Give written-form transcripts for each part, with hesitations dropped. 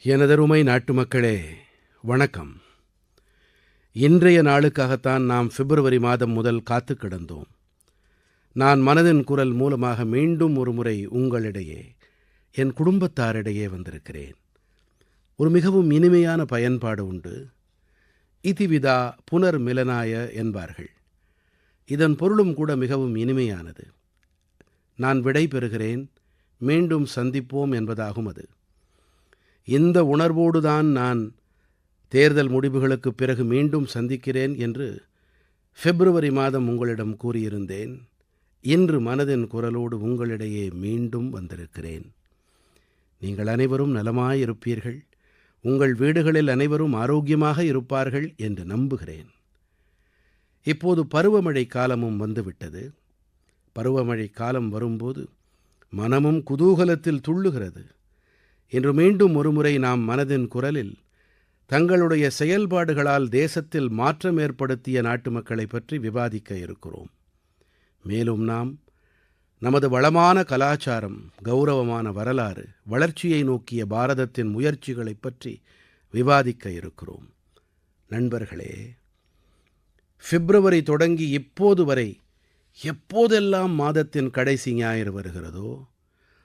எனதருமை நாட்டுமக்களே, வணக்கம். இன்றைய நாளுக்காகத்தான் நாம் பிப்ரவரி மாதம் முதல் காத்துக் கிடந்தோம். நான் மனதின் குரல் மூலமாக மீண்டும் ஒருமுறை உங்களிடையே, என் குடும்பத்தாரிடையே வந்திருக்கிறேன். ஒரு மிகவும் இனிமையான பயன்பாடு உண்டு. இதிவிதா புனர்மிலனாய என்பார்கள். இதன் பொருளும் கூட மிகவும் இனிமையானது. நான் விடை பெறுகிறேன், மீண்டும் சந்திப்போம் என்பதாகும் அது. இந்த உணர்வோடுதான் நான் தேர்தல் முடிவுகளுக்குப் பிறகு மீண்டும் சந்திக்கிறேன் என்று பிப்ரவரி மாதம் உங்களிடம் கூறியிருந்தேன். இன்று மனதின் குரலோடு உங்களிடையே மீண்டும் வந்திருக்கிறேன். நீங்கள் அனைவரும் நலமாயிருப்பீர்கள், உங்கள் வீடுகளில் அனைவரும் ஆரோக்கியமாக இருப்பார்கள் என்று நம்புகிறேன். இப்போது பருவமழை காலமும் வந்துவிட்டது. பருவமழை காலம் வரும்போது மனமும் குதூகலத்தில் துள்ளுகிறது. இன்று மீண்டும் ஒருமுறை நாம் மனதின் குரலில் தங்களுடைய செயல்பாடுகளால் தேசத்தில் மாற்றம் ஏற்படுத்திய நாட்டு மக்களைப் பற்றி விவாதிக்க இருக்கிறோம். மேலும் நாம் நமது வளமான கலாச்சாரம், கௌரவமான வரலாறு, வளர்ச்சியை நோக்கிய பாரதத்தின் முயற்சிகளைப் பற்றி விவாதிக்க இருக்கிறோம். நண்பர்களே, பிப்ரவரி தொடங்கி இப்போது வரை எப்போதெல்லாம் மாதத்தின் கடைசி ஞாயிறு வருகிறதோ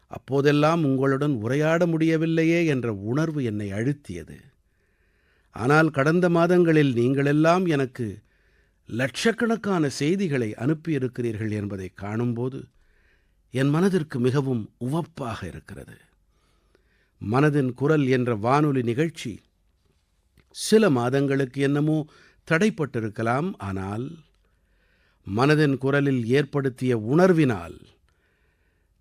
அப்போதெல்லாம் உங்களுடன் உரையாட முடியவில்லையே என்ற உணர்வு என்னை அழுத்தியது. ஆனால் கடந்த மாதங்களில் நீங்களெல்லாம் எனக்கு லட்சக்கணக்கான செய்திகளை அனுப்பியிருக்கிறீர்கள் என்பதை காணும்போது என் மனதிற்கு மிகவும் உவப்பாக இருக்கிறது. மனதின் குரல் என்ற வானொலி நிகழ்ச்சி சில மாதங்களுக்கு என்னமோ தடைப்பட்டிருக்கலாம். ஆனால் மனதின் குரலில் ஏற்படுத்திய உணர்வினால்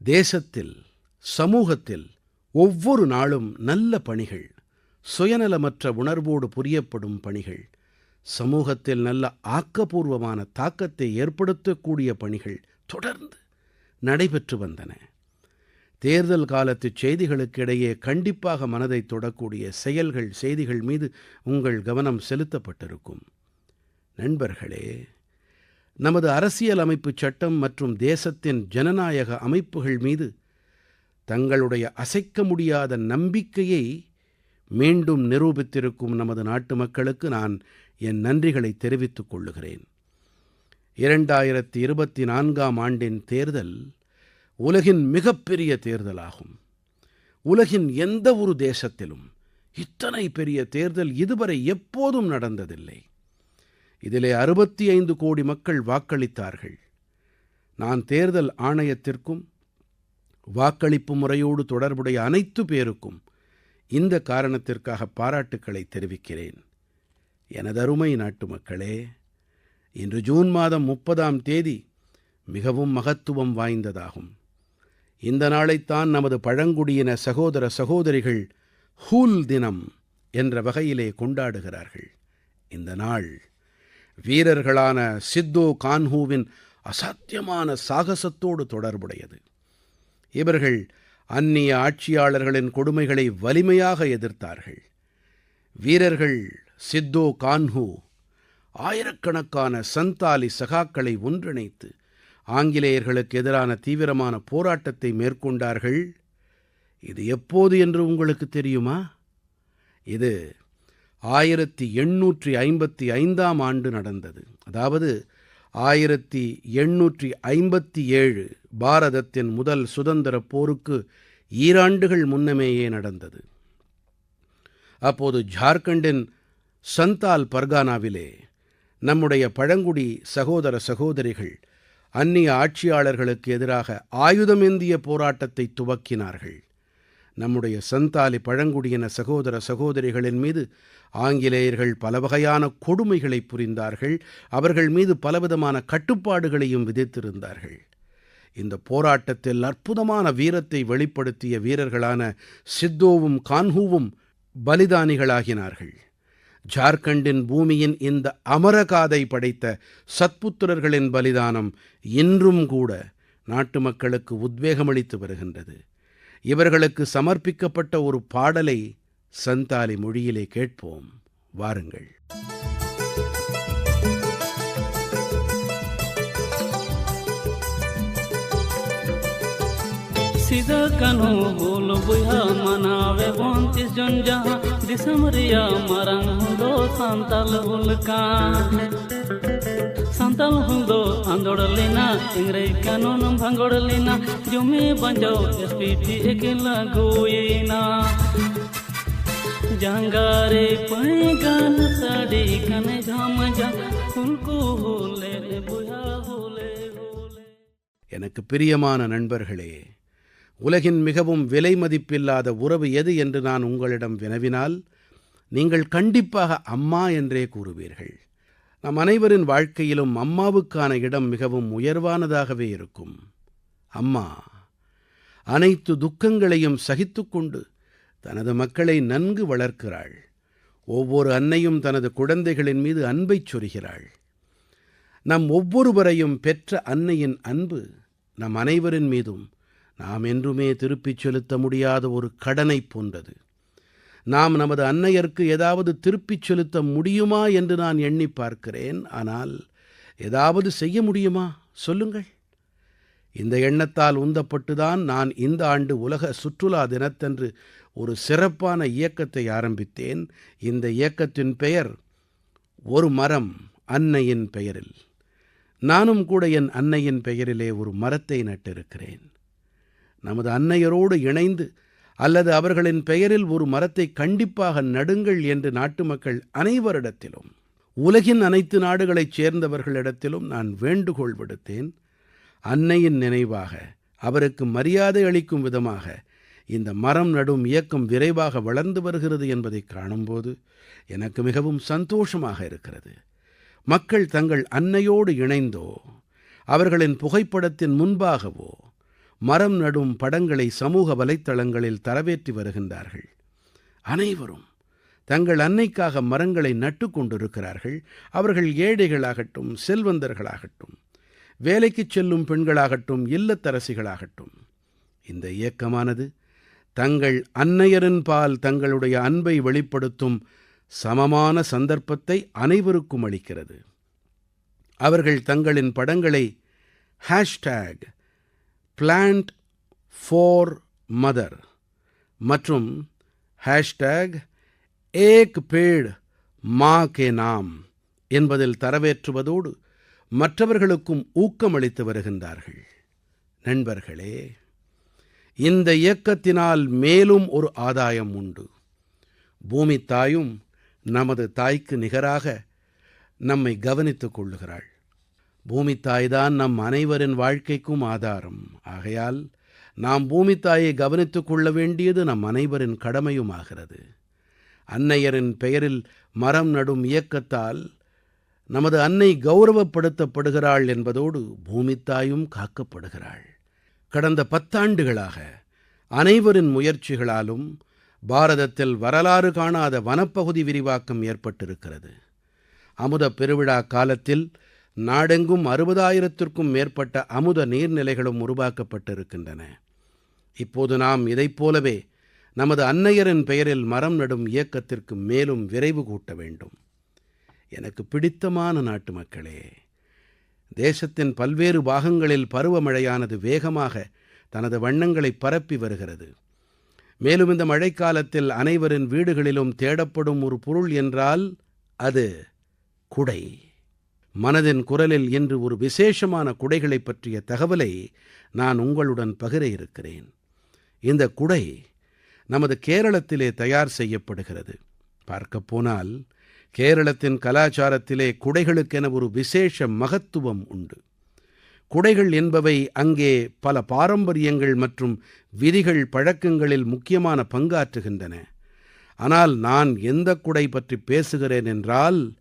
தேசத்தில், சமூகத்தில் ஒவ்வொரு நாளும் நல்ல பணிகள், சுயநலமற்ற உணர்வோடு புரியப்படும் பணிகள், சமூகத்தில் நல்ல ஆக்கப்பூர்வமான தாக்கத்தை ஏற்படுத்தக்கூடிய பணிகள் தொடர்ந்து நடைபெற்று வந்தன. தேர்தல் காலத்துச் செய்திகளுக்கு இடையே கண்டிப்பாக மனதைத் தொடக்கூடிய செயல்கள், செய்திகள் மீது உங்கள் கவனம் செலுத்தப்பட்டிருக்கும். நண்பர்களே, நமது அரசியலமைப்புச் சட்டம் மற்றும் தேசத்தின் ஜனநாயக அமைப்புகள் மீது தங்களுடைய அசைக்க முடியாத நம்பிக்கையை மீண்டும் நிரூபித்திருக்கும் நமது நாட்டு மக்களுக்கு நான் என் நன்றிகளை தெரிவித்துக் கொள்ளுகிறேன். 2024ஆம் ஆண்டின் தேர்தல் உலகின் மிகப்பெரிய தேர்தலாகும். உலகின் எந்த ஒரு தேசத்திலும் இத்தனை பெரிய தேர்தல் இதுவரை எப்போதும் நடந்ததில்லை. இதிலே 65 கோடி மக்கள் வாக்களித்தார்கள். நான் தேர்தல் ஆணையத்திற்கும் வாக்களிப்பு முறையோடு தொடர்புடைய அனைத்து பேருக்கும் இந்த காரணத்திற்காக பாராட்டுக்களை தெரிவிக்கிறேன். எனதருமை நாட்டுமக்களே, இன்று ஜூன் மாதம் 30ஆம் தேதி மிகவும் மகத்துவம் வாய்ந்ததாகும். இந்த நாளைத்தான் நமது பழங்குடியின சகோதர சகோதரிகள் ஹூல் தினம் என்ற வகையிலே கொண்டாடுகிறார்கள். இந்த நாள் வீரர்களான சித்தோ கான்ஹூவின் அசாத்தியமான சாகசத்தோடு தொடர்புடையது. இவர்கள் அந்நிய ஆட்சியாளர்களின் கொடுமைகளை வலிமையாக எதிர்த்தார்கள். வீரர்கள் சித்தோ கான்ஹூ ஆயிரக்கணக்கான சந்தாலி சகாக்களை ஒன்றிணைத்து ஆங்கிலேயர்களுக்கு எதிரான தீவிரமான போராட்டத்தை மேற்கொண்டார்கள். இது எப்போது என்று உங்களுக்கு தெரியுமா? இது 1855ஆம் ஆண்டு நடந்தது. அதாவது 1857 பாரதத்தின் முதல் சுதந்திரப் போருக்கு ஈராண்டுகள் முன்னமேயே நடந்தது. அப்போது ஜார்க்கண்டின் சந்தால் பர்கானாவிலே நம்முடைய பழங்குடி சகோதர சகோதரிகள் அந்நிய ஆட்சியாளர்களுக்கு எதிராக ஆயுதமேந்திய போராட்டத்தை துவக்கினார்கள். நம்முடைய சந்தாலி பழங்குடியின சகோதர சகோதரிகளின் மீது ஆங்கிலேயர்கள் பல வகையான கொடுமைகளை புரிந்தார்கள். அவர்கள் மீது பலவிதமான கட்டுப்பாடுகளையும் விதித்திருந்தார்கள். இந்த போராட்டத்தில் அற்புதமான வீரத்தை வெளிப்படுத்திய வீரர்களான சித்தோவும் கான்ஹூவும் பலிதானிகளாகினார்கள். ஜார்க்கண்டின் பூமியின் இந்த அமரகாதை படைத்த சத்புத்திரர்களின் பலிதானம் இன்றும் கூட நாட்டு மக்களுக்கு உத்வேகமளித்து வருகின்றது. இவர்களுக்கு சமர்ப்பிக்கப்பட்ட ஒரு பாடலை சந்தாலி மொழியிலே கேட்போம், வாருங்கள். सिदा कनु बोल बुया मनावे 29 जन जहां दिसमरिया मरंग हुंदो संतल हुलका संतल हुंदो आंदोड़लिना इंग्रज कानून भंगोड़लिना जुमे बंजो एसपीटी एकेला गोयिना जंगारे पैगान साड़ी कने झाम जा फुलको होले बुया होले होले. எனக்கு பிரியமான நண்பர்களே, உலகின் மிகவும் விலை மதிப்பில்லாத உறவு எது என்று நான் உங்களிடம் வினவினால் நீங்கள் கண்டிப்பாக அம்மா என்றே கூறுவீர்கள். நம் அனைவரின் வாழ்க்கையிலும் அம்மாவுக்கான இடம் மிகவும் உயர்வானதாகவே இருக்கும். அம்மா அனைத்து துக்கங்களையும் சகித்துக்கொண்டு தனது மக்களை நன்கு வளர்க்கிறாள். ஒவ்வொரு அன்னையும் தனது குழந்தைகளின் மீது அன்பைச் சொரிகிறாள். நம் ஒவ்வொருவரையும் பெற்ற அன்னையின் அன்பு நம் அனைவரின் மீதும் நாம் என்றுமே திருப்பிச் செலுத்த முடியாத ஒரு கடனைப் போன்றது. நாம் நமது அன்னையருக்கு ஏதாவது திருப்பிச் செலுத்த முடியுமா என்று நான் எண்ணி பார்க்கிறேன். ஆனால் ஏதாவது செய்ய முடியுமா சொல்லுங்கள். இந்த எண்ணத்தால் உந்தப்பட்டுதான் நான் இந்த ஆண்டு உலக சுற்றுலா தினத்தன்று ஒரு சிறப்பான இயக்கத்தை ஆரம்பித்தேன். இந்த இயக்கத்தின் பெயர் ஒரு மரம் அன்னையின் பெயரில். நானும் கூட என் அன்னையின் பெயரிலே ஒரு மரத்தை நட்டிருக்கிறேன். நமது அன்னையரோடு இணைந்து அல்லது அவர்களின் பெயரில் ஒரு மரத்தை கண்டிப்பாக நடுங்கள் என்று நாட்டு மக்கள் அனைவரிடத்திலும், உலகின் அனைத்து நாடுகளைச் சேர்ந்தவர்களிடத்திலும் நான் வேண்டுகோள் விடுத்தேன். அன்னையின் நினைவாக, அவருக்கு மரியாதை அளிக்கும் விதமாக இந்த மரம் நடும் இயக்கம் விரைவாக வளர்ந்து வருகிறது என்பதை காணும்போது எனக்கு மிகவும் சந்தோஷமாக இருக்கிறது. மக்கள் தங்கள் அன்னையோடு இணைந்தோ அவர்களின் புகைப்படத்தின் முன்பாகவோ மரம் நடும் படங்களை சமூக வலைத்தளங்களில் தரவேற்றி வருகின்றார்கள். அனைவரும் தங்கள் அன்னைக்காக மரங்களை நட்டு கொண்டிருக்கிறார்கள். அவர்கள் ஏழைகளாகட்டும், செல்வந்தர்களாகட்டும், வேலைக்குச் செல்லும் பெண்களாகட்டும், இல்லத்தரசிகளாகட்டும், இந்த இயக்கமானது தங்கள் அன்னையரின் பால் தங்களுடைய அன்பை வெளிப்படுத்தும் சமமான சந்தர்ப்பத்தை அனைவருக்கும் அளிக்கிறது. அவர்கள் தங்களின் படங்களை #Plant4Mother மற்றும் #Ek Ped Maa Ke Naam என்பதில் தரவேற்றுவதோடு மற்றவர்களுக்கும் ஊக்கமளித்து வருகின்றார்கள். நண்பர்களே, இந்த இயக்கத்தினால் மேலும் ஒரு ஆதாயம் உண்டு. பூமித் தாயும் நமது தாய்க்கு நிகராக நம்மை கவனித்துக் கொள்ளுகிறாள். பூமித் தாய்தான் நம் அனைவரின் வாழ்க்கைக்கும் ஆதாரம். ஆகையால் நாம் பூமித் தாயை கவனித்துக் கொள்ள வேண்டியது நம் அனைவரின் கடமையுமாகிறது. அன்னையரின் பெயரில் மரம் நடும் இயக்கத்தால் நமது அன்னை கௌரவப்படுத்தப்படுகிறாள் என்பதோடு பூமித் தாயும் காக்கப்படுகிறாள். கடந்த 10 ஆண்டுகளாக அனைவரின் முயற்சிகளாலும் பாரதத்தில் வரலாறு காணாத வனப்பகுதி விரிவாக்கம் ஏற்பட்டிருக்கிறது. அமுதப் பெருவிழா காலத்தில் நாடெங்கும் 60,000த்திற்கும் மேற்பட்ட அமுத நீர்நிலைகளும் உருவாக்கப்பட்டிருக்கின்றன. இப்போது நாம் இதைப் போலவே நமது அன்னையரின் பெயரில் மரம் நடும் இயக்கத்திற்கு மேலும் விரைவு கூட்ட வேண்டும். எனக்கு பிடித்தமான நாட்டுமக்களே, தேசத்தின் பல்வேறு பாகங்களில் பருவமழையானது வேகமாக தனது வண்ணங்களை பரப்பி வருகிறது. மேலும் இந்த மழைக்காலத்தில் அனைவரின் வீடுகளிலும் தேடப்படும் ஒரு பொருள் என்றால் அது குடை. மனதின் குரலில் இன்று ஒரு விசேஷமான குடைகளைப் பற்றிய தகவலை நான் உங்களுடன் பகிர இருக்கிறேன். இந்த குடை நமது கேரளத்திலே தயார் செய்யப்படுகிறது. பார்க்கப்போனால் கேரளத்தின் கலாச்சாரத்திலே குடைகளுக்கென ஒரு விசேஷ மகத்துவம் உண்டு. குடைகள் என்பவை அங்கே பல பாரம்பரியங்கள் மற்றும் விதிகள் பழக்கங்களில் முக்கியமான பங்காற்றுகின்றன. ஆனால் நான் எந்த குடை பற்றி பேசுகிறேன் என்றால்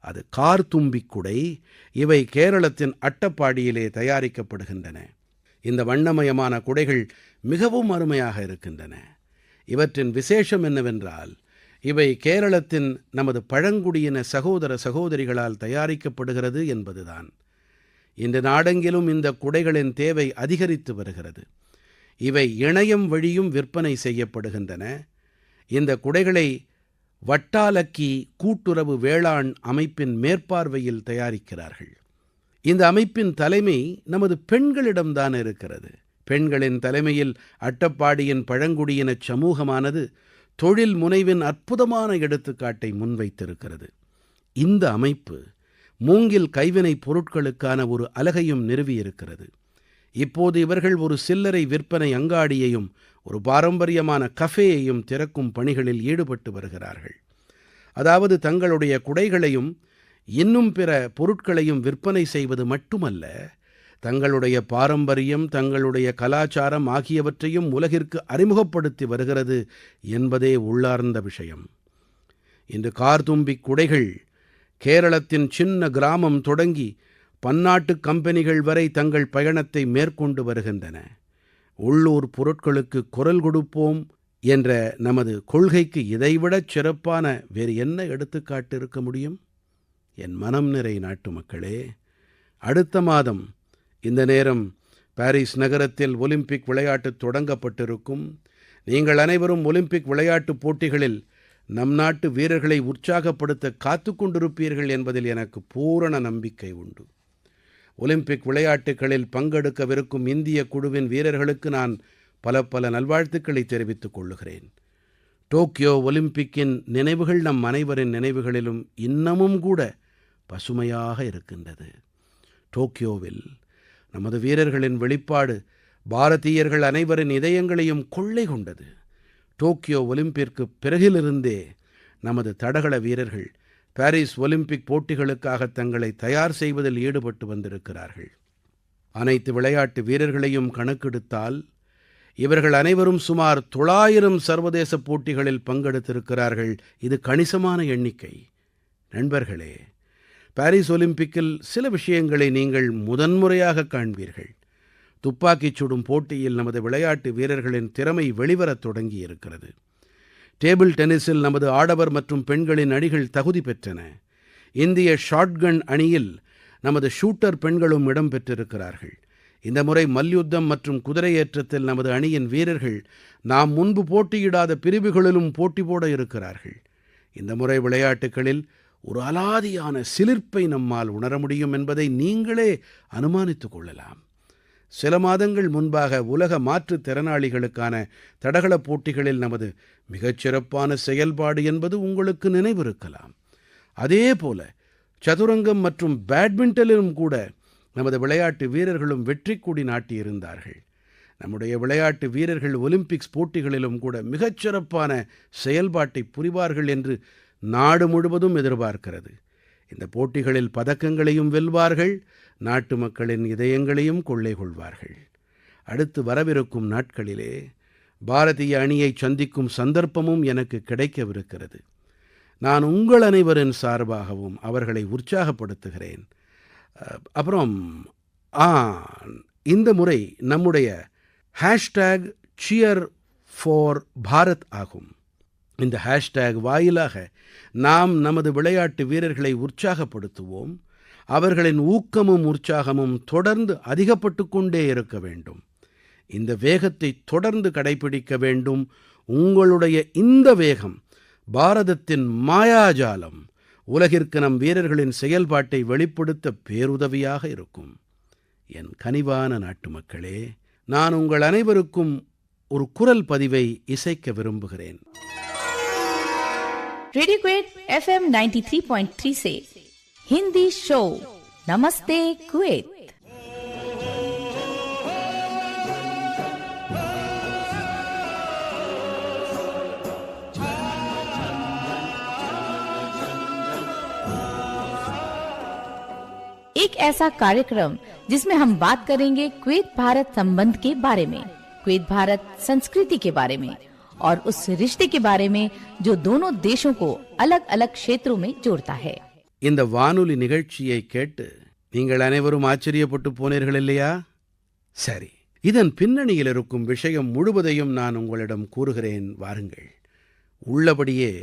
அது கார்த்தும்பிக் குடை. இவை கேரளத்தின் அட்டப்பாடியிலே தயாரிக்கப்படுகின்றன. இந்த வண்ணமயமான குடைகள் மிகவும் அருமையாக இருக்கின்றன. இவற்றின் விசேஷம் என்னவென்றால் இவை கேரளத்தின் நமது பழங்குடியின சகோதர சகோதரிகளால் தயாரிக்கப்படுகிறது என்பதுதான். இன்று நாடெங்கிலும் இந்த குடைகளின் தேவை அதிகரித்து வருகிறது. இவை இணையம் வழியும் விற்பனை செய்யப்படுகின்றன. இந்த குடைகளை வட்டாலக்கி கூட்டுறவு வேளாண் அமைப்பின் மேற்பார்வையில் தயாரிக்கிறார்கள். இந்த அமைப்பின் தலைமை நமது பெண்களிடம்தான் இருக்கிறது. பெண்களின் தலைமையில் அட்டப்பாடியின் பழங்குடியினச் சமூகமானது தொழில் முனைவின் அற்புதமான எடுத்துக்காட்டை முன்வைத்திருக்கிறது. இந்த அமைப்பு மூங்கில் கைவினைப் பொருட்களுக்கான ஒரு அலகையும் நிறுவியிருக்கிறது. இப்போது இவர்கள் ஒரு சில்லறை விற்பனை அங்காடியையும் ஒரு பாரம்பரியமான கஃபேயையும் திறக்கும் பணிகளில் ஈடுபட்டு வருகிறார்கள். அதாவது தங்களுடைய குடைகளையும் இன்னும் பிற பொருட்களையும் விற்பனை செய்வது மட்டுமல்ல, தங்களுடைய பாரம்பரியம், தங்களுடைய கலாச்சாரம் ஆகியவற்றையும் உலகிற்கு அறிமுகப்படுத்தி வருகிறது என்பதே உள்ளார்ந்த விஷயம். இன்று கார்தும்பிக் குடைகள் கேரளத்தின் சின்ன கிராமம் தொடங்கி பன்னாட்டு கம்பெனிகள் வரை தங்கள் பயணத்தை மேற்கொண்டு வருகின்றன. உள்ளூர் பொருட்களுக்கு குரல் கொடுப்போம் என்ற நமது கொள்கைக்கு இதைவிடச் சிறப்பான வேறு என்ன எடுத்துக்காட்டு இருக்க முடியும்? என் மனம் நிறை நாட்டுமக்களே, அடுத்த மாதம் இந்த நேரம் பாரிஸ் நகரத்தில் ஒலிம்பிக் விளையாட்டு தொடங்கப்பட்டிருக்கும். நீங்கள் அனைவரும் ஒலிம்பிக் விளையாட்டுப் போட்டிகளில் நம் நாட்டு வீரர்களை உற்சாகப்படுத்த காத்து கொண்டிருப்பீர்கள் என்பதில் எனக்கு பூரண நம்பிக்கை உண்டு. ஒலிம்பிக் விளையாட்டுகளில் பங்கெடுக்கவிருக்கும் இந்திய குழுவின் வீரர்களுக்கு நான் பல நல்வாழ்த்துக்களை தெரிவித்துக் கொள்ளுகிறேன். டோக்கியோ ஒலிம்பிக்கின் நினைவுகள் நம் அனைவரின் நினைவுகளிலும் இன்னமும் கூட பசுமையாக இருக்கின்றது. டோக்கியோவில் நமது வீரர்களின் வெளிப்பாடு பாரதீயர்கள் அனைவரின் இதயங்களையும் கொள்ளை கொண்டது. டோக்கியோ ஒலிம்பிற்கு பிறகிலிருந்தே நமது தடகள வீரர்கள் பாரிஸ் ஒலிம்பிக் போட்டிகளுக்காக தங்களை தயார் செய்வதில் ஈடுபட்டு வந்திருக்கிறார்கள். அனைத்து விளையாட்டு வீரர்களையும் கணக்கெடுத்தால் இவர்கள் அனைவரும் சுமார் 900 சர்வதேச போட்டிகளில் பங்கெடுத்திருக்கிறார்கள். இது கணிசமான எண்ணிக்கை. நண்பர்களே, பாரிஸ் ஒலிம்பிக்கில் சில விஷயங்களை நீங்கள் முதன்முறையாக காண்பீர்கள். துப்பாக்கிச் சுடும் போட்டியில் நமது விளையாட்டு வீரர்களின் திறமை வெளிவரத் தொடங்கி இருக்கிறது. டேபிள் டென்னிஸில் நமது ஆடவர் மற்றும் பெண்களின் அணிகள் தகுதி பெற்றன. இந்திய ஷாட்கன் அணியில் நமது ஷூட்டர் பெண்களும் இடம் பெற்றிருக்கிறார்கள். இந்த முறை மல்யுத்தம் மற்றும் குதிரையேற்றத்தில் நமது அணியின் வீரர்கள் நாம் முன்பு போட்டியிடாத பிரிவுகளிலும் போட்டி போட இருக்கிறார்கள். இந்த முறை விளையாட்டுகளில் ஒரு அலாதியான சிலிர்ப்பை நம்மால் உணர முடியும் என்பதை நீங்களே அனுமானித்துக் கொள்ளலாம். சில மாதங்கள் முன்பாக உலக மாற்றுத் திறனாளிகளுக்கான தடகளப் போட்டிகளில் நமது மிகச்சிறப்பான செயல்பாடு என்பது உங்களுக்கு நினைவிருக்கலாம். அதே போல சதுரங்கம் மற்றும் பேட்மிண்டனிலும் கூட நமது விளையாட்டு வீரர்களும் வெற்றிக் கொடி நாட்டியிருந்தார்கள். நம்முடைய விளையாட்டு வீரர்கள் ஒலிம்பிக்ஸ் போட்டிகளிலும் கூட மிகச்சிறப்பான செயல்பாட்டை புரிவார்கள் என்று நாடு முழுவதும் எதிர்பார்க்கிறது. இந்த போட்டிகளில் பதக்கங்களையும் வெல்வார்கள், நாட்டு மக்களின் இதயங்களையும் கொள்ளை கொள்வார்கள். அடுத்து வரவிருக்கும் நாட்களிலே பாரதிய அணியைச் சந்திக்கும் சந்தர்ப்பமும் எனக்கு கிடைக்கவிருக்கிறது. நான் உங்கள் அனைவரின் சார்பாகவும் அவர்களை உற்சாகப்படுத்துகிறேன். அப்புறம் இந்த முறை நம்முடைய #Cheer4Bharat ஆகும். இந்த ஹேஷ்டேக் வாயிலாக நாம் நமது விளையாட்டு வீரர்களை உற்சாகப்படுத்துவோம். அவர்களின் ஊக்கமும் உற்சாகமும் தொடர்ந்து அதிகப்பட்டு கொண்டே இருக்க வேண்டும். இந்த வேகத்தை தொடர்ந்து கடைப்பிடிக்க வேண்டும். உங்களுடைய இந்த வேகம் பாரதத்தின் மாயாஜாலம் உலகிற்கு நம் வீரர்களின் செயல்பாட்டை வெளிப்படுத்த பேருதவியாக இருக்கும். என் கனிவான நாட்டுமக்களே, நான் உங்கள் அனைவருக்கும் ஒரு குரல் பதிவை இசைக்க விரும்புகிறேன். रेडियो क्वेट FM 93.3 से हिंदी शो नमस्ते कुवैत। एक ऐसा कार्यक्रम जिसमें हम बात करेंगे कुवैत भारत संबंध के बारे में, कुवैत भारत संस्कृति के बारे में और उस रिश्ते के बारे में जो दोनों देशों को अलग अलग क्षेत्रों में जोड़ता है. இந்த வானொலி நிகழ்ச்சியை கேட்டு நீங்கள் அனைவரும் ஆச்சரியப்பட்டு போனீர்கள் இல்லையா? சரி, இதன் பின்னணியில் இருக்கும் விஷயம் முழுவதையும் நான் உங்களிடம் கூறுகிறேன், வாருங்கள். உள்ளபடியே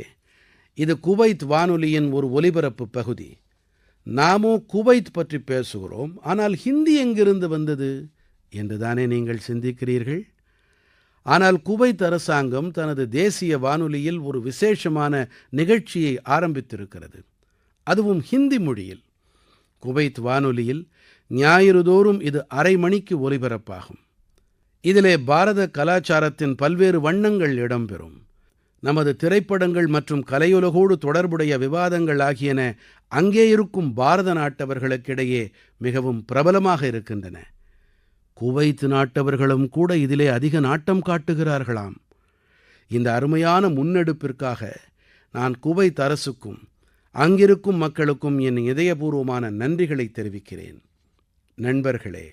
இது குவைத் வானொலியின் ஒரு ஒலிபரப்பு பகுதி. நாமோ குவைத் பற்றி பேசுகிறோம், ஆனால் ஹிந்தி எங்கிருந்து வந்தது என்றுதானே நீங்கள் சிந்திக்கிறீர்கள். ஆனால் குவைத் அரசாங்கம் தனது தேசிய வானொலியில் ஒரு விசேஷமான நிகழ்ச்சியை ஆரம்பித்திருக்கிறது, அதுவும் ஹிந்தி மொழியில். குவைத் வானொலியில் ஞாயிறுதோறும் இது அரை மணிக்கு ஒலிபரப்பாகும். இதிலே பாரத கலாச்சாரத்தின் பல்வேறு வண்ணங்கள் இடம்பெறும். நமது திரைப்படங்கள் மற்றும் கலையுலகோடு தொடர்புடைய விவாதங்கள் ஆகியன அங்கே இருக்கும் பாரத நாட்டவர்களுக்கிடையே மிகவும் பிரபலமாக இருக்கின்றன. குவைத் நாட்டவர்களும் கூட இதிலே அதிக நாட்டம் காட்டுகிறார்களாம். இந்த அருமையான முன்னெடுப்பிற்காக நான் குவைத் அரசுக்கும் அங்கிருக்கும் மக்களுக்கும் என் இதயபூர்வமான நன்றிகளை தெரிவிக்கிறேன். நண்பர்களே,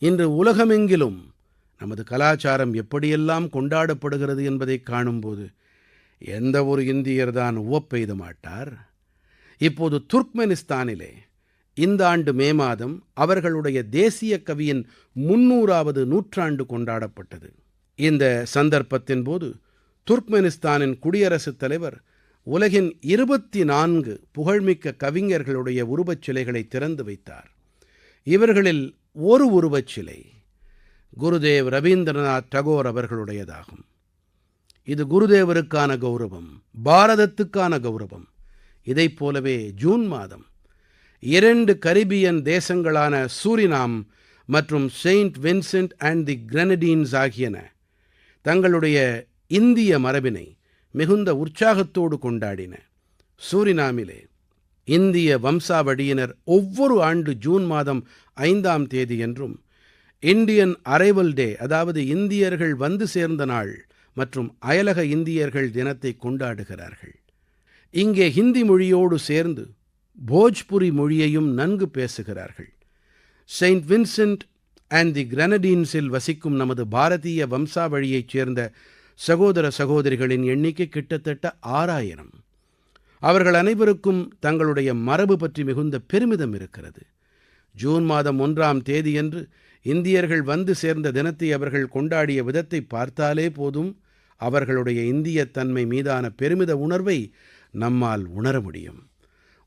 இன்று உலகமெங்கிலும் நமது கலாச்சாரம் எப்படியெல்லாம் கொண்டாடப்படுகிறது என்பதைக் காணும்போது எந்த ஒரு இந்தியர்தான் உவப்பெய்த மாட்டார். இப்போது துர்க்மெனிஸ்தானிலே இந்த ஆண்டு மே மாதம் அவர்களுடைய தேசிய கவியின் 300வது நூற்றாண்டு கொண்டாடப்பட்டது. இந்த சந்தர்ப்பத்தின் போது துர்க்மெனிஸ்தானின் குடியரசுத் தலைவர் உலகின் 24 புகழ்மிக்க கவிஞர்களுடைய உருவச்சிலைகளை திறந்து வைத்தார். இவர்களில் ஒரு உருவச்சிலை குருதேவ் ரவீந்திரநாத் டகோர் அவர்களுடையதாகும். இது குருதேவருக்கான கௌரவம், பாரதத்துக்கான கௌரவம். இதைப் போலவே ஜூன் மாதம் 2 கரிபியன் தேசங்களான சூரினாம் மற்றும் செயின்ட் வின்சென்ட் அண்ட் தி கிரெனடீன்ஸ் ஆகியன தங்களுடைய இந்திய மரபினை மிகுந்த உற்சாகத்தோடு கொண்டாடின. சூரினாமிலே இந்திய வம்சாவழியினர் ஒவ்வொரு ஆண்டு ஜூன் மாதம் 5ஆம் தேதியன்றும் இந்தியன் அரைவல் டே, அதாவது இந்தியர்கள் வந்து சேர்ந்த நாள் மற்றும் அயலக இந்தியர்கள் தினத்தை கொண்டாடுகிறார்கள். இங்கே ஹிந்தி மொழியோடு சேர்ந்து போஜ்புரி மொழியையும் நன்கு பேசுகிறார்கள். செயின்ட் வின்சென்ட் அண்ட் தி கிரெனடீன்ஸில் வசிக்கும் நமது பாரதீய வம்சாவழியைச் சேர்ந்த சகோதர சகோதரிகளின் எண்ணிக்கை கிட்டத்தட்ட 6000. அவர்கள் அனைவருக்கும் தங்களுடைய மரபு பற்றி மிகுந்த பெருமிதம் இருக்கிறது. ஜூன் மாதம் 1ஆம் தேதியன்று இந்தியர்கள் வந்து சேர்ந்த தினத்தை அவர்கள் கொண்டாடிய விதத்தை பார்த்தாலே போதும், அவர்களுடைய இந்தியத்தன்மை மீதான பெருமித உணர்வை நம்மால் உணர முடியும்.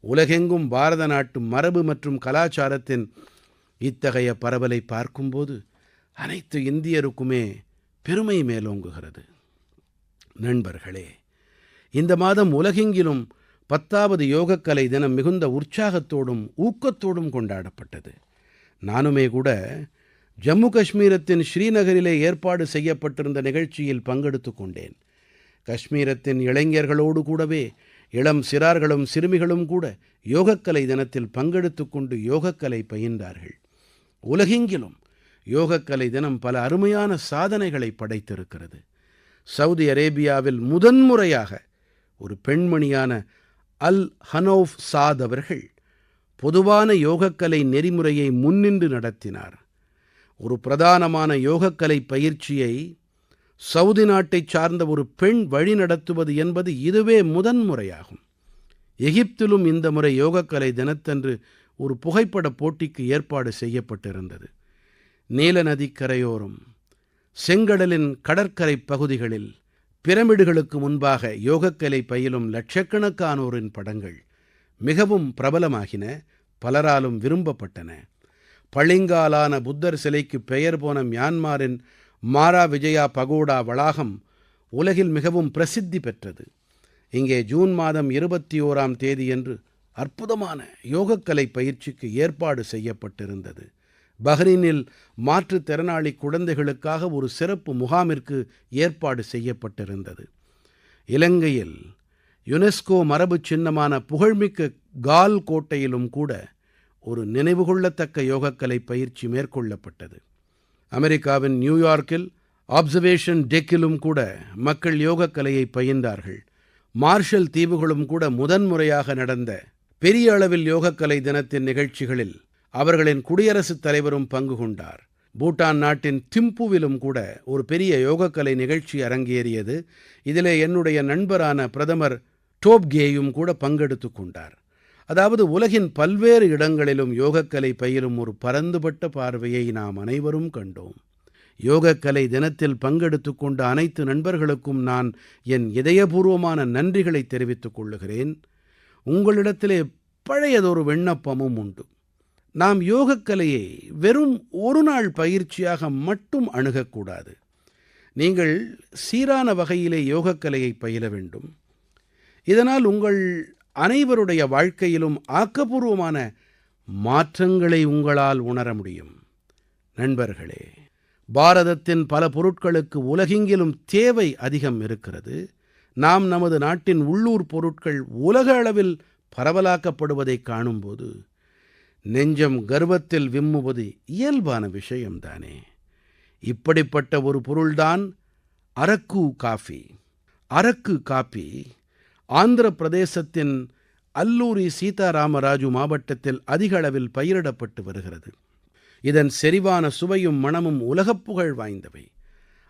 உலகெங்கும் பாரத நாட்டு மரபு மற்றும் கலாச்சாரத்தின் இத்தகைய பரவலை பார்க்கும்போது அனைத்து இந்தியருக்குமே பெருமை மேலோங்குகிறது. நண்பர்களே, இந்த மாதம் உலகெங்கிலும் 10வது யோகக்கலை தினம் மிகுந்த உற்சாகத்தோடும் ஊக்கத்தோடும் கொண்டாடப்பட்டது. நானுமே கூட ஜம்மு காஷ்மீரத்தின் ஸ்ரீநகரிலே ஏற்பாடு செய்யப்பட்டிருந்த நிகழ்ச்சியில் பங்கெடுத்துக் கொண்டேன். காஷ்மீரத்தின் இளைஞர்களோடு கூடவே இளம் சிறார்களும் சிறுமிகளும் கூட யோகக்கலை தினத்தில் பங்கெடுத்துக் கொண்டு யோகக்கலை பயின்றார்கள். உலகெங்கிலும் யோகக்கலை தினம் பல அருமையான சாதனைகளை படைத்திருக்கிறது. சவுதி அரேபியாவில் முதன்முறையாக ஒரு பெண்மணியான அல் ஹனௌஃப் சாத் அவர்கள் பொதுவான யோகக்கலை நெறிமுறையை முன்னின்று நடத்தினார். ஒரு பிரதானமான யோகக்கலை பயிற்சியை சவுதி நாட்டைச் சார்ந்த ஒரு பெண் வழிநடத்துவது என்பது இதுவே முதன்முறையாகும். எகிப்திலும் இந்த முறை யோகக்கலை தினத்தன்று ஒரு புகைப்படப் போட்டிக்கு ஏற்பாடு செய்யப்பட்டிருந்தது. நீல நதிக்கரையோரம், செங்கடலின் கடற்கரை பகுதிகளில் பிரமிடுகளுக்கு முன்பாக யோகக்கலை பயிலும் லட்சக்கணக்கானோரின் படங்கள் மிகவும் பிரபலமாகின, பலராலும் விரும்பப்பட்டன. பளிங்காலான புத்தர் சிலைக்கு பெயர் போன மியான்மாரின் மாரா விஜயா பகோடா வளாகம் உலகில் மிகவும் பிரசித்தி பெற்றது. இங்கே ஜூன் மாதம் 21ஆம் தேதியன்று அற்புதமான யோகக்கலை பயிற்சிக்கு ஏற்பாடு செய்யப்பட்டிருந்தது. பஹ்ரைனில் மாற்றுத்திறனாளி குழந்தைகளுக்காக ஒரு சிறப்பு முகாமிற்கு ஏற்பாடு செய்யப்பட்டிருந்தது. இலங்கையில் யுனெஸ்கோ மரபுச் சின்னமான புகழ்மிக்க கால் கோட்டையிலும் கூட ஒரு நினைவுகொள்ளத்தக்க யோகக்கலை பயிற்சி மேற்கொள்ளப்பட்டது. அமெரிக்காவின் நியூயார்க்கில் ஆப்சர்வேஷன் டெக்கிலும் கூட மக்கள் யோகக்கலையை பயின்றார்கள். மார்ஷல் தீவுகளும் கூட முதன்முறையாக நடந்த பெரிய அளவில் யோகக்கலை தினத்தின் நிகழ்ச்சிகளில் அவர்களின் குடியரசுத் தலைவரும் பங்கு கொண்டார். பூட்டான் நாட்டின் திம்புவிலும் கூட ஒரு பெரிய யோகக்கலை நிகழ்ச்சி அரங்கேறியது. இதிலே என்னுடைய நண்பரான பிரதமர் டோப்கேயும் கூட பங்கெடுத்துக் கொண்டார். அதாவது உலகின் பல்வேறு இடங்களிலும் யோகக்கலை பயிலும் ஒரு பரந்துபட்ட பார்வையை நாம் அனைவரும் கண்டோம். யோகக்கலை தினத்தில் பங்கெடுத்துக் கொண்ட அனைத்து நண்பர்களுக்கும் நான் என் இதயபூர்வமான நன்றிகளை தெரிவித்துக் கொள்ளுகிறேன். உங்களிடத்திலே பழையதொரு விண்ணப்பமும் உண்டு. நாம் யோகக்கலையை வெறும் ஒரு நாள் பயிற்சியாக மட்டும் அணுகக்கூடாது. நீங்கள் சீரான வகையிலே யோகக்கலையை பயில வேண்டும். இதனால் உங்கள் அனைவருடைய வாழ்க்கையிலும் ஆக்கப்பூர்வமான மாற்றங்களை உங்களால் உணர முடியும். நண்பர்களே, பாரதத்தின் பல பொருட்களுக்கு உலகெங்கிலும் தேவை அதிகம் இருக்கிறது. நாம் நமது நாட்டின் உள்ளூர் பொருட்கள் உலக அளவில் பரவலாக்கப்படுவதைக் காணும்போது நெஞ்சம் கர்வத்தில் விம்முவது இயல்பான விஷயம்தானே. இப்படிப்பட்ட ஒரு பொருள்தான் அரக்கு காஃபி. அரக்கு காப்பி ஆந்திர பிரதேசத்தின் அல்லூரி சீதாராமராஜு மாவட்டத்தில் அதிக அளவில் பயிரிடப்பட்டு வருகிறது. இதன் செறிவான சுவையும் மணமும் உலகப் புகழ் வாய்ந்தவை.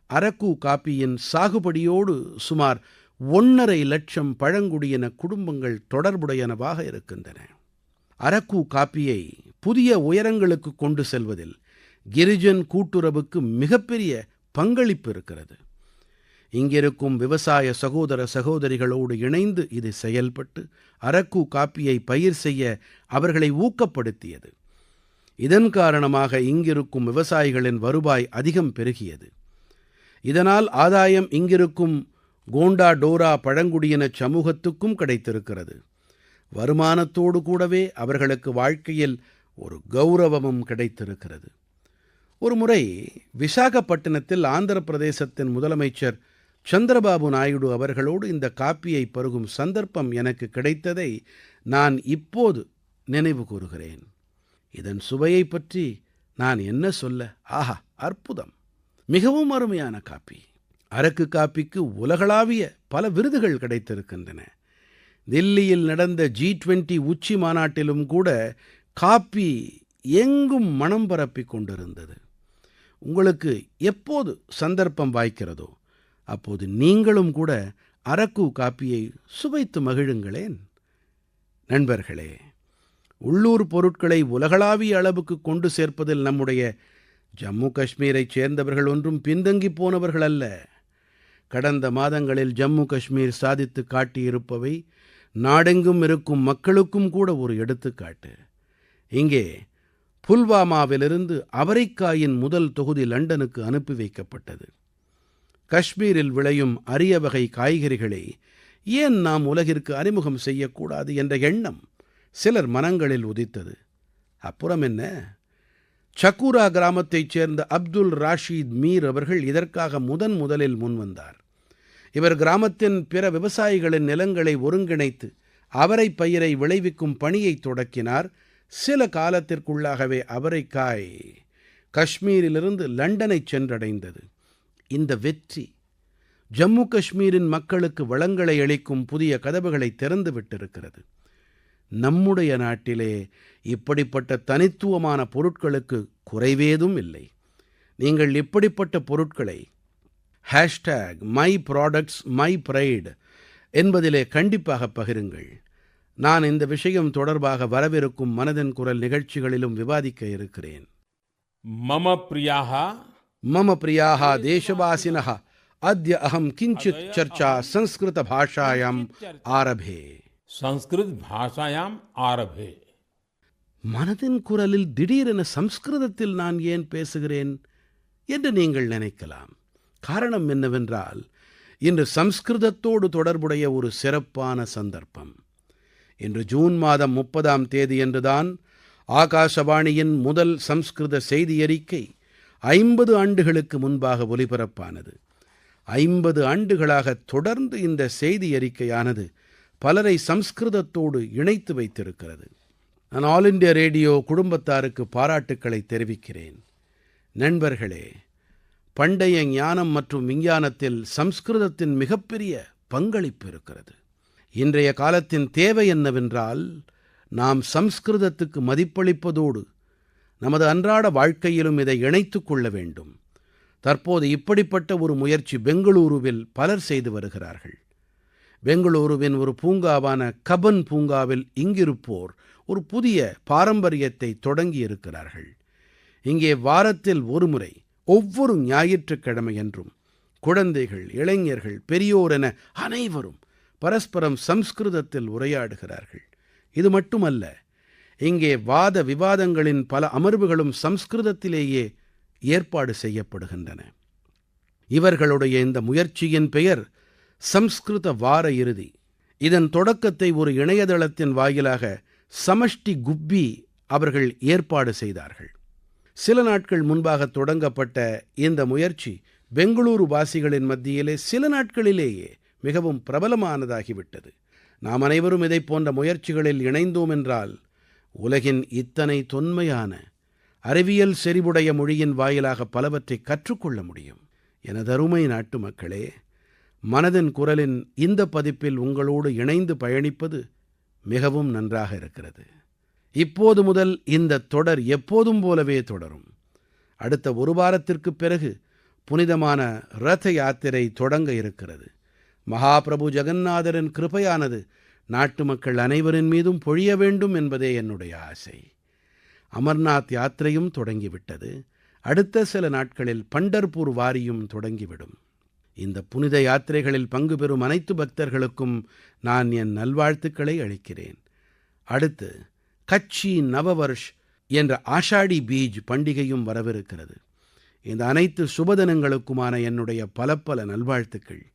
அரக்கு காப்பியின் சாகுபடியோடு சுமார் 1.5 லட்சம் பழங்குடியின குடும்பங்கள் தொடர்புடையனவாக இருக்கின்றன. அரக்கு காப்பியை புதிய உயரங்களுக்கு கொண்டு செல்வதில் கிரிஜன் கூட்டுறவுக்கு மிகப்பெரிய பங்களிப்பு இருக்கிறது. இங்கிருக்கும் விவசாய சகோதர சகோதரிகளோடு இணைந்து இது செயல்பட்டு அரக்கு காப்பியை பயிர் செய்ய அவர்களை ஊக்கப்படுத்தியது. இதன் காரணமாக இங்கிருக்கும் விவசாயிகளின் வருவாய் அதிகம் பெருகியது. இதனால் ஆதாயம் இங்கிருக்கும் கோண்டா டோரா பழங்குடியின சமூகத்துக்கும் கிடைத்திருக்கிறது. வருமானத்தோடு கூடவே அவர்களுக்கு வாழ்க்கையில் ஒரு கௌரவமும் கிடைத்திருக்கிறது. ஒரு முறை விசாகப்பட்டினத்தில் ஆந்திர பிரதேசத்தின் முதலமைச்சர் சந்திரபாபு நாயுடு அவர்களோடு இந்த காப்பியை பருகும் சந்தர்ப்பம் எனக்கு கிடைத்ததை நான் இப்போது நினைவு கூறுகிறேன். இதன் சுவையைப் பற்றி நான் என்ன சொல்ல? ஆஹா, அற்புதம்! மிகவும் அருமையான காப்பி. அரக்கு காப்பிக்கு உலகளாவிய பல விருதுகள் கிடைத்திருக்கின்றன. தில்லியில் நடந்த G20 உச்சி மாநாட்டிலும் கூட காப்பி எங்கும் மணம் பரப்பிக் கொண்டிருந்தது. உங்களுக்கு எப்போது சந்தர்ப்பம் வாய்க்கிறதோ அப்போது நீங்களும் கூட அரக்கு காப்பியை சுவைத்து மகிழுங்களேன். நண்பர்களே, உள்ளூர் பொருட்களை உலகளாவிய அளவுக்கு கொண்டு சேர்ப்பதில் நம்முடைய ஜம்மு காஷ்மீரைச் சேர்ந்தவர்கள் ஒன்றும் பின்தங்கி போனவர்கள் அல்ல. கடந்த மாதங்களில் ஜம்மு காஷ்மீர் சாதித்து காட்டியிருப்பவை நாடெங்கும் இருக்கும் மக்களுக்கும் கூட ஒரு எடுத்துக்காட்டு. இங்கே புல்வாமாவிலிருந்து அவரைக்காயின் முதல் தொகுதி லண்டனுக்கு அனுப்பி வைக்கப்பட்டது. காஷ்மீரில் விளையும் அரிய வகை காய்கறிகளை ஏன் நாம் உலகிற்கு அறிமுகம் செய்யக்கூடாது என்ற எண்ணம் சிலர் மனங்களில் உதித்தது. அப்புறம் என்ன, சக்கூரா கிராமத்தைச் சேர்ந்த அப்துல் ராஷீத் மீர் அவர்கள் இதற்காக முதலில் முன்வந்தார். இவர் கிராமத்தின் பிற விவசாயிகளின் நிலங்களை ஒருங்கிணைத்து அவரை பயிரை விளைவிக்கும் பணியை தொடக்கினார். சில காலத்திற்குள்ளாகவே அவரைக்காய் காஷ்மீரிலிருந்து லண்டனை சென்றடைந்தது. இந்த வெற்றி ஜம்மு காஷ்மீரின் மக்களுக்கு வளங்களை அளிக்கும் புதிய கதவுகளை திறந்து விட்டிருக்கிறது. நம்முடைய நாட்டிலே இப்படிப்பட்ட தனித்துவமான பொருட்களுக்கு குறைவேதும் இல்லை. நீங்கள் இப்படிப்பட்ட பொருட்களை #myproductsmypride என்பதிலே கண்டிப்பாக பகிருங்கள். நான் இந்த விஷயம் தொடர்பாக வரவிருக்கும் மனதின் குரல் நிகழ்ச்சிகளிலும் விவாதிக்க இருக்கிறேன். मम प्रियाः देशवासिनः अद्य अहं किञ्चित् चर्चा संस्कृत भाषायाम् आरभे. மனதின் குரலில் திடீரென சம்ஸ்கிருதத்தில் நான் ஏன் பேசுகிறேன் என்று நீங்கள் நினைக்கலாம். காரணம் என்னவென்றால், இன்று சம்ஸ்கிருதத்தோடு தொடர்புடைய ஒரு சிறப்பான சந்தர்ப்பம். இன்று ஜூன் மாதம் 30ஆம் தேதியன்றுதான் ஆகாசவாணியின் முதல் சம்ஸ்கிருத செய்தியறிக்கை 50 ஆண்டுகளுக்கு முன்பாக ஒலிபரப்பானது. 50 ஆண்டுகளாக தொடர்ந்து இந்த செய்தியறிக்கையானது பலரை சம்ஸ்கிருதத்தோடு இணைத்து வைத்திருக்கிறது. நான் ஆல் இண்டியா ரேடியோ குடும்பத்தாருக்கு பாராட்டுக்களை தெரிவிக்கிறேன். நண்பர்களே, பண்டைய ஞானம் மற்றும் விஞ்ஞானத்தில் சம்ஸ்கிருதத்தின் மிகப்பெரிய பங்களிப்பு இருக்கிறது. இன்றைய காலத்தின் தேவை என்னவென்றால், நாம் சம்ஸ்கிருதத்துக்கு மதிப்பளிப்பதோடு நமது அன்றாட வாழ்க்கையிலும் இதை இணைத்துக் கொள்ள வேண்டும். தற்போது இப்படிப்பட்ட ஒரு முயற்சி பெங்களூருவில் பலர் செய்து வருகிறார்கள். பெங்களூருவின் ஒரு பூங்காவான கபன் பூங்காவில் இங்கிருப்போர் ஒரு புதிய பாரம்பரியத்தை தொடங்கி இருக்கிறார்கள். இங்கே வாரத்தில் ஒருமுறை ஒவ்வொரு ஞாயிற்றுக்கிழமையன்றும் குழந்தைகள், இளைஞர்கள், பெரியோர் என அனைவரும் பரஸ்பரம் சம்ஸ்கிருதத்தில் உரையாடுகிறார்கள். இது மட்டுமல்ல, இங்கே வாத விவாதங்களின் பல அமர்வுகளும் சம்ஸ்கிருதத்திலேயே ஏற்பாடு செய்யப்படுகின்றன. இவர்களுடைய இந்த முயற்சியின் பெயர் சம்ஸ்கிருத வார இறுதி. இதன் தொடக்கத்தை ஒரு இணையதளத்தின் வாயிலாக சமஷ்டி குப்பி அவர்கள் ஏற்பாடு செய்தார்கள். சில நாட்கள் முன்பாக தொடங்கப்பட்ட இந்த முயற்சி பெங்களூரு வாசிகளின் மத்தியிலே சில நாட்களிலேயே மிகவும் பிரபலமானதாகிவிட்டது. நாம் அனைவரும் இதைப் போன்ற முயற்சிகளில் இணைந்தோம் என்றால் உலகின் இத்தனை தொன்மையான அறிவியல் செறிவுடைய மொழியின் வாயிலாக பலவற்றைக் கற்றுக்கொள்ள முடியும். எனதருமை நாட்டுமக்களே, மனதின் குரலின் இந்த பதிப்பில் உங்களோடு இணைந்து பயணிப்பது மிகவும் நன்றாக இருக்கிறது. இப்போது முதல் இந்த தொடர் எப்போதும் போலவே தொடரும். அடுத்த ஒரு வாரத்திற்குப் பிறகு புனிதமான ரத யாத்திரை தொடங்க இருக்கிறது. மகாபிரபு ஜகன்னாதரின் கிருபையானது நாட்டு மக்கள் அனைவரின் மீதும் பொழிய வேண்டும் என்பதே என்னுடைய ஆசை. அமர்நாத் யாத்திரையும் தொடங்கிவிட்டது. அடுத்த சில நாட்களில் பண்டர்பூர் வாரியும் தொடங்கிவிடும். இந்த புனித யாத்திரைகளில் பங்கு பெறும் அனைத்து பக்தர்களுக்கும் நான் என் நல்வாழ்த்துக்களை அளிக்கிறேன். அடுத்து கச்சி நவவர்ஷ் என்ற ஆஷாடி பீஜ் பண்டிகையும் வரவிருக்கிறது. இந்த அனைத்து சுபதினங்களுக்குமான என்னுடைய பல நல்வாழ்த்துக்கள்.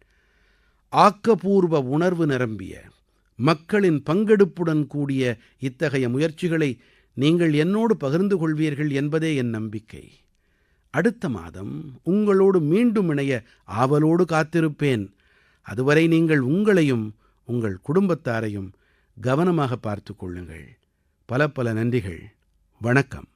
ஆக்கப்பூர்வ உணர்வு நிரம்பிய மக்களின் பங்கெடுப்புடன் கூடிய இத்தகைய முயற்சிகளை நீங்கள் என்னோடு பகிர்ந்து கொள்வீர்கள் என்பதே என் நம்பிக்கை. அடுத்த மாதம் உங்களோடு மீண்டும் இணைய ஆவலோடு காத்திருப்பேன். அதுவரை நீங்கள் உங்களையும் உங்கள் குடும்பத்தாரையும் கவனமாக பார்த்துக் கொள்ளுங்கள். பல நன்றிகள். வணக்கம்.